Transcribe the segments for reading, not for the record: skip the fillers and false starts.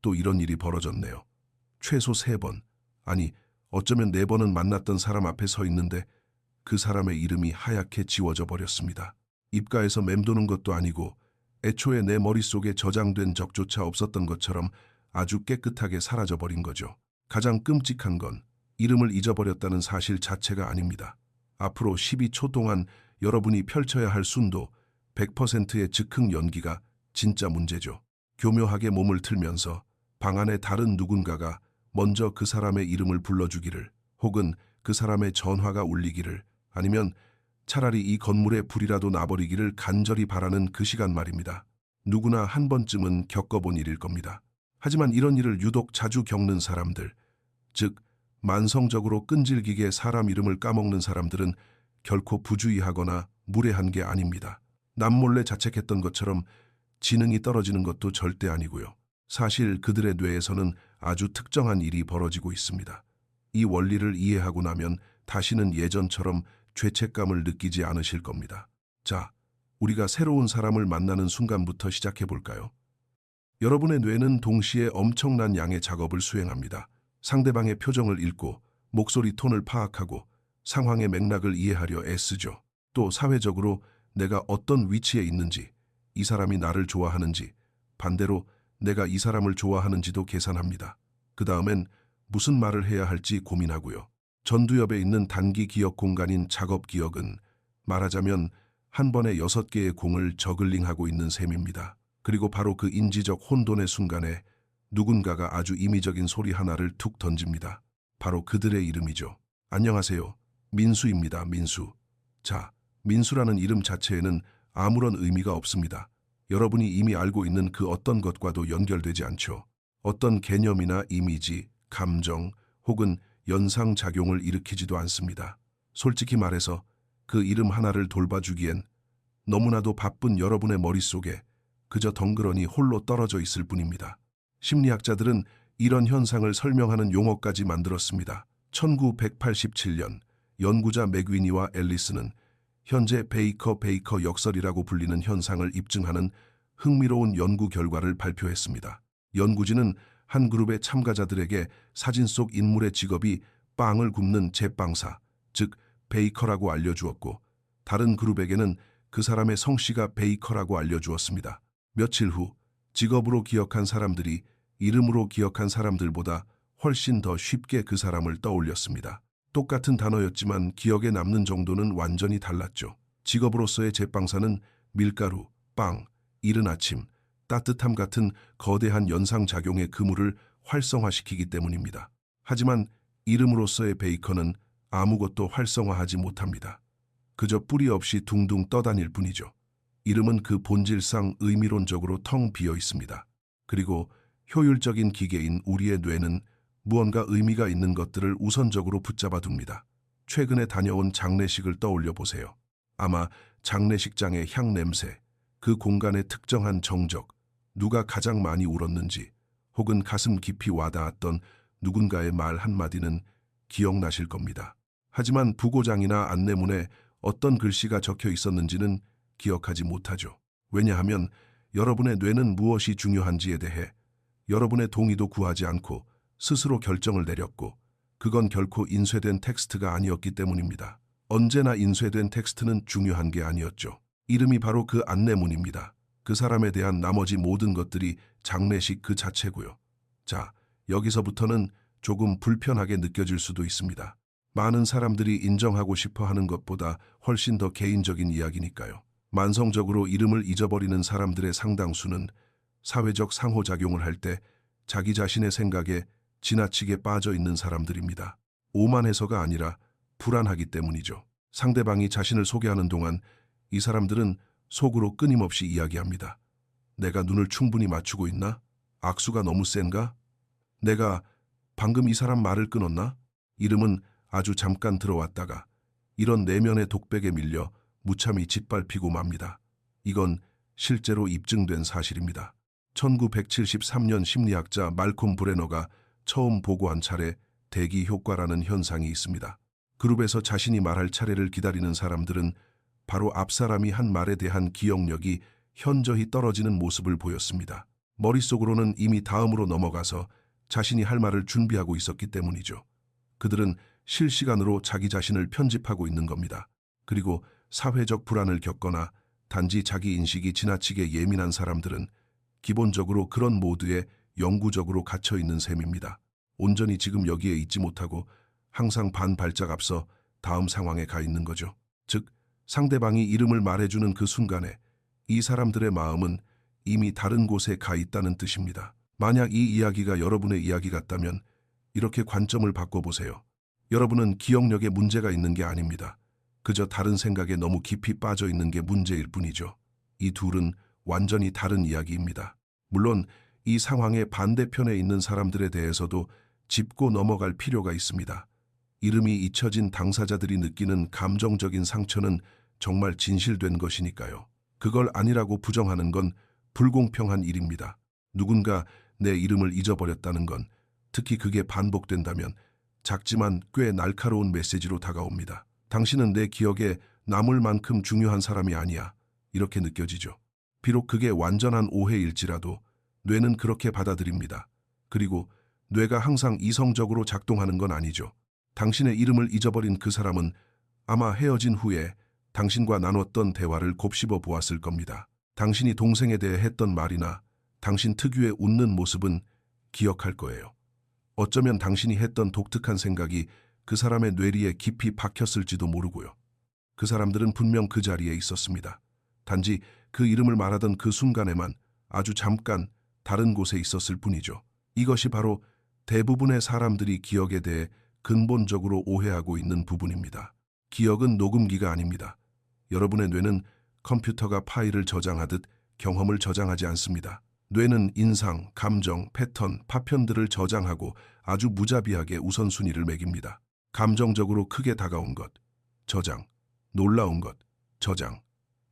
또 이런 일이 벌어졌네요. 최소 3번, 아니 어쩌면 4번은 만났던 사람 앞에 서 있는데 그 사람의 이름이 하얗게 지워져 버렸습니다. 입가에서 맴도는 것도 아니고 애초에 내 머릿속에 저장된 적조차 없었던 것처럼 아주 깨끗하게 사라져버린 거죠. 가장 끔찍한 건 이름을 잊어버렸다는 사실 자체가 아닙니다. 앞으로 12초 동안 여러분이 펼쳐야 할 순도 100%의 즉흥 연기가 진짜 문제죠. 교묘하게 몸을 틀면서 방 안에 다른 누군가가 먼저 그 사람의 이름을 불러주기를, 혹은 그 사람의 전화가 울리기를, 아니면 차라리 이 건물에 불이라도 나버리기를 간절히 바라는 그 시간 말입니다. 누구나 한 번쯤은 겪어본 일일 겁니다. 하지만 이런 일을 유독 자주 겪는 사람들, 즉 만성적으로 끈질기게 사람 이름을 까먹는 사람들은 결코 부주의하거나 무례한 게 아닙니다. 남몰래 자책했던 것처럼 지능이 떨어지는 것도 절대 아니고요. 사실 그들의 뇌에서는 아주 특정한 일이 벌어지고 있습니다. 이 원리를 이해하고 나면 다시는 예전처럼 죄책감을 느끼지 않으실 겁니다. 자, 우리가 새로운 사람을 만나는 순간부터 시작해 볼까요? 여러분의 뇌는 동시에 엄청난 양의 작업을 수행합니다. 상대방의 표정을 읽고 목소리 톤을 파악하고 상황의 맥락을 이해하려 애쓰죠. 또 사회적으로 내가 어떤 위치에 있는지, 이 사람이 나를 좋아하는지, 반대로 내가 이 사람을 좋아하는지도 계산합니다. 그 다음엔 무슨 말을 해야 할지 고민하고요. 전두엽에 있는 단기 기억 공간인 작업 기억은 말하자면 한 번에 6개의 공을 저글링하고 있는 셈입니다. 그리고 바로 그 인지적 혼돈의 순간에 누군가가 아주 임의적인 소리 하나를 툭 던집니다. 바로 그들의 이름이죠. 안녕하세요. 민수입니다. 민수. 자, 민수라는 이름 자체에는 아무런 의미가 없습니다. 여러분이 이미 알고 있는 그 어떤 것과도 연결되지 않죠. 어떤 개념이나 이미지, 감정 혹은 연상작용을 일으키지도 않습니다. 솔직히 말해서 그 이름 하나를 돌봐주기엔 너무나도 바쁜 여러분의 머릿속에 그저 덩그러니 홀로 떨어져 있을 뿐입니다. 심리학자들은 이런 현상을 설명하는 용어까지 만들었습니다. 1987년 연구자 맥위니와 앨리스는 현재 베이커 역설이라고 불리는 현상을 입증하는 흥미로운 연구 결과를 발표했습니다. 연구진은 한 그룹의 참가자들에게 사진 속 인물의 직업이 빵을 굽는 제빵사, 즉 베이커라고 알려주었고, 다른 그룹에게는 그 사람의 성씨가 베이커라고 알려주었습니다. 며칠 후 직업으로 기억한 사람들이 이름으로 기억한 사람들보다 훨씬 더 쉽게 그 사람을 떠올렸습니다. 똑같은 단어였지만 기억에 남는 정도는 완전히 달랐죠. 직업으로서의 제빵사는 밀가루, 빵, 이른 아침, 따뜻함 같은 거대한 연상작용의 그물을 활성화시키기 때문입니다. 하지만 이름으로서의 베이커는 아무것도 활성화하지 못합니다. 그저 뿌리 없이 둥둥 떠다닐 뿐이죠. 이름은 그 본질상 의미론적으로 텅 비어 있습니다. 그리고 효율적인 기계인 우리의 뇌는 무언가 의미가 있는 것들을 우선적으로 붙잡아 둡니다. 최근에 다녀온 장례식을 떠올려 보세요. 아마 장례식장의 향 냄새, 그 공간의 특정한 정적, 누가 가장 많이 울었는지, 혹은 가슴 깊이 와닿았던 누군가의 말 한마디는 기억나실 겁니다. 하지만 부고장이나 안내문에 어떤 글씨가 적혀 있었는지는 기억하지 못하죠. 왜냐하면 여러분의 뇌는 무엇이 중요한지에 대해 여러분의 동의도 구하지 않고 스스로 결정을 내렸고, 그건 결코 인쇄된 텍스트가 아니었기 때문입니다. 언제나 인쇄된 텍스트는 중요한 게 아니었죠. 이름이 바로 그 안내문입니다. 그 사람에 대한 나머지 모든 것들이 장례식 그 자체고요. 자, 여기서부터는 조금 불편하게 느껴질 수도 있습니다. 많은 사람들이 인정하고 싶어 하는 것보다 훨씬 더 개인적인 이야기니까요. 만성적으로 이름을 잊어버리는 사람들의 상당수는 사회적 상호작용을 할 때 자기 자신의 생각에 지나치게 빠져 있는 사람들입니다. 오만해서가 아니라 불안하기 때문이죠. 상대방이 자신을 소개하는 동안 이 사람들은 속으로 끊임없이 이야기합니다. 내가 눈을 충분히 맞추고 있나? 악수가 너무 센가? 내가 방금 이 사람 말을 끊었나? 이름은 아주 잠깐 들어왔다가 이런 내면의 독백에 밀려 무참히 짓밟히고 맙니다. 이건 실제로 입증된 사실입니다. 1973년 심리학자 말콤 브레너가 처음 보고한 차례 대기 효과라는 현상이 있습니다. 그룹에서 자신이 말할 차례를 기다리는 사람들은 바로 앞 사람이 한 말에 대한 기억력이 현저히 떨어지는 모습을 보였습니다. 머릿속으로는 이미 다음으로 넘어가서 자신이 할 말을 준비하고 있었기 때문이죠. 그들은 실시간으로 자기 자신을 편집하고 있는 겁니다. 그리고 사회적 불안을 겪거나 단지 자기 인식이 지나치게 예민한 사람들은 기본적으로 그런 모드에 영구적으로 갇혀 있는 셈입니다. 온전히 지금 여기에 있지 못하고 항상 반 발짝 앞서 다음 상황에 가 있는 거죠. 즉, 상대방이 이름을 말해주는 그 순간에 이 사람들의 마음은 이미 다른 곳에 가 있다는 뜻입니다. 만약 이 이야기가 여러분의 이야기 같다면 이렇게 관점을 바꿔보세요. 여러분은 기억력에 문제가 있는 게 아닙니다. 그저 다른 생각에 너무 깊이 빠져 있는 게 문제일 뿐이죠. 이 둘은 완전히 다른 이야기입니다. 물론 이 상황의 반대편에 있는 사람들에 대해서도 짚고 넘어갈 필요가 있습니다. 이름이 잊혀진 당사자들이 느끼는 감정적인 상처는 정말 진실된 것이니까요. 그걸 아니라고 부정하는 건 불공평한 일입니다. 누군가 내 이름을 잊어버렸다는 건, 특히 그게 반복된다면 작지만 꽤 날카로운 메시지로 다가옵니다. 당신은 내 기억에 남을 만큼 중요한 사람이 아니야. 이렇게 느껴지죠. 비록 그게 완전한 오해일지라도 뇌는 그렇게 받아들입니다. 그리고 뇌가 항상 이성적으로 작동하는 건 아니죠. 당신의 이름을 잊어버린 그 사람은 아마 헤어진 후에 당신과 나눴던 대화를 곱씹어 보았을 겁니다. 당신이 동생에 대해 했던 말이나 당신 특유의 웃는 모습은 기억할 거예요. 어쩌면 당신이 했던 독특한 생각이 그 사람의 뇌리에 깊이 박혔을지도 모르고요. 그 사람들은 분명 그 자리에 있었습니다. 단지 그 이름을 말하던 그 순간에만 아주 잠깐 다른 곳에 있었을 뿐이죠. 이것이 바로 대부분의 사람들이 기억에 대해 근본적으로 오해하고 있는 부분입니다. 기억은 녹음기가 아닙니다. 여러분의 뇌는 컴퓨터가 파일을 저장하듯 경험을 저장하지 않습니다. 뇌는 인상, 감정, 패턴, 파편들을 저장하고 아주 무자비하게 우선순위를 매깁니다. 감정적으로 크게 다가온 것, 저장. 놀라운 것, 저장.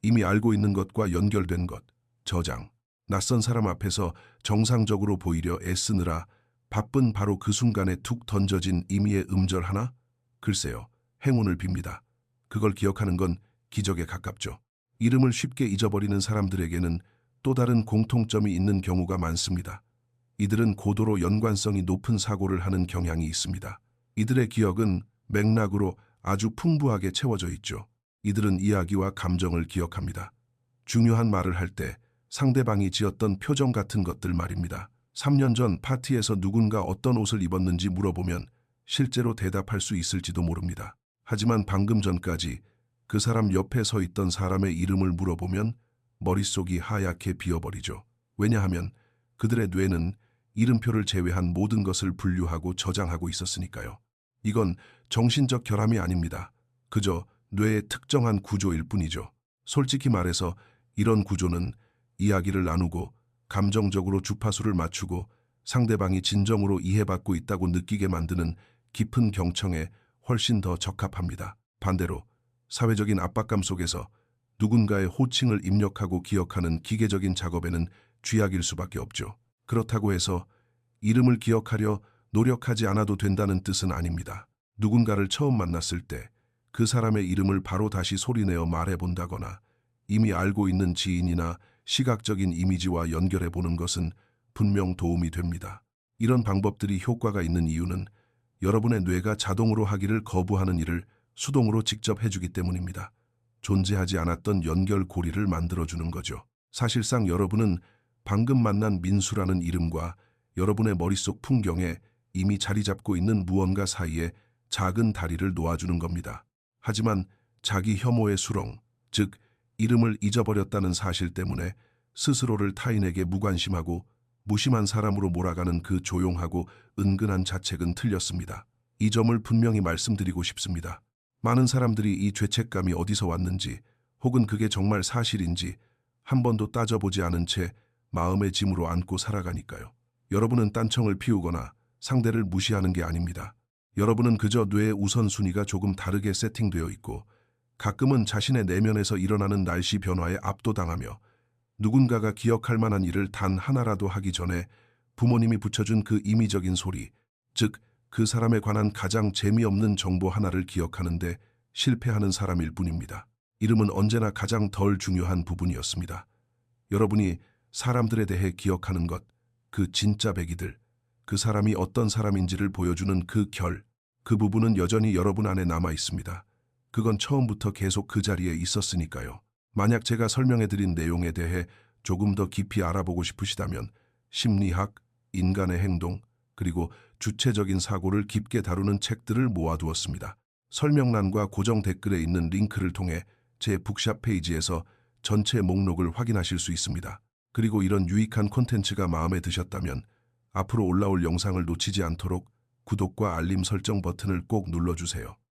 이미 알고 있는 것과 연결된 것, 저장. 낯선 사람 앞에서 정상적으로 보이려 애쓰느라 바쁜 바로 그 순간에 툭 던져진 임의의 음절 하나? 글쎄요, 행운을 빕니다. 그걸 기억하는 건 기적에 가깝죠. 이름을 쉽게 잊어버리는 사람들에게는 또 다른 공통점이 있는 경우가 많습니다. 이들은 고도로 연관성이 높은 사고를 하는 경향이 있습니다. 이들의 기억은 맥락으로 아주 풍부하게 채워져 있죠. 이들은 이야기와 감정을 기억합니다. 중요한 말을 할 때 상대방이 지었던 표정 같은 것들 말입니다. 3년 전 파티에서 누군가 어떤 옷을 입었는지 물어보면 실제로 대답할 수 있을지도 모릅니다. 하지만 방금 전까지 그 사람 옆에 서 있던 사람의 이름을 물어보면 머릿속이 하얗게 비어버리죠. 왜냐하면 그들의 뇌는 이름표를 제외한 모든 것을 분류하고 저장하고 있었으니까요. 이건 정신적 결함이 아닙니다. 그저 뇌의 특정한 구조일 뿐이죠. 솔직히 말해서 이런 구조는 이야기를 나누고 감정적으로 주파수를 맞추고 상대방이 진정으로 이해받고 있다고 느끼게 만드는 깊은 경청에 훨씬 더 적합합니다. 반대로 사회적인 압박감 속에서 누군가의 호칭을 입력하고 기억하는 기계적인 작업에는 쥐약일 수밖에 없죠. 그렇다고 해서 이름을 기억하려 노력하지 않아도 된다는 뜻은 아닙니다. 누군가를 처음 만났을 때 그 사람의 이름을 바로 다시 소리내어 말해본다거나 이미 알고 있는 지인이나 시각적인 이미지와 연결해보는 것은 분명 도움이 됩니다. 이런 방법들이 효과가 있는 이유는 여러분의 뇌가 자동으로 하기를 거부하는 일을 수동으로 직접 해주기 때문입니다. 존재하지 않았던 연결고리를 만들어주는 거죠. 사실상 여러분은 방금 만난 민수라는 이름과 여러분의 머릿속 풍경에 이미 자리 잡고 있는 무언가 사이에 작은 다리를 놓아주는 겁니다. 하지만 자기 혐오의 수렁, 즉 이름을 잊어버렸다는 사실 때문에 스스로를 타인에게 무관심하고 무심한 사람으로 몰아가는 그 조용하고 은근한 자책은 틀렸습니다. 이 점을 분명히 말씀드리고 싶습니다. 많은 사람들이 이 죄책감이 어디서 왔는지 혹은 그게 정말 사실인지 한 번도 따져보지 않은 채 마음의 짐으로 안고 살아가니까요. 여러분은 딴청을 피우거나 상대를 무시하는 게 아닙니다. 여러분은 그저 뇌의 우선순위가 조금 다르게 세팅되어 있고 가끔은 자신의 내면에서 일어나는 날씨 변화에 압도당하며 누군가가 기억할 만한 일을 단 하나라도 하기 전에 부모님이 붙여준 그 임의적인 소리, 즉 그 사람에 관한 가장 재미없는 정보 하나를 기억하는데 실패하는 사람일 뿐입니다. 이름은 언제나 가장 덜 중요한 부분이었습니다. 여러분이 사람들에 대해 기억하는 것, 그 진짜 백이들, 그 사람이 어떤 사람인지를 보여주는 그 부분은 여전히 여러분 안에 남아 있습니다. 그건 처음부터 계속 그 자리에 있었으니까요. 만약 제가 설명해드린 내용에 대해 조금 더 깊이 알아보고 싶으시다면 심리학, 인간의 행동, 그리고 주체적인 사고를 깊게 다루는 책들을 모아두었습니다. 설명란과 고정 댓글에 있는 링크를 통해 제 북샵 페이지에서 전체 목록을 확인하실 수 있습니다. 그리고 이런 유익한 콘텐츠가 마음에 드셨다면 앞으로 올라올 영상을 놓치지 않도록 구독과 알림 설정 버튼을 꼭 눌러주세요.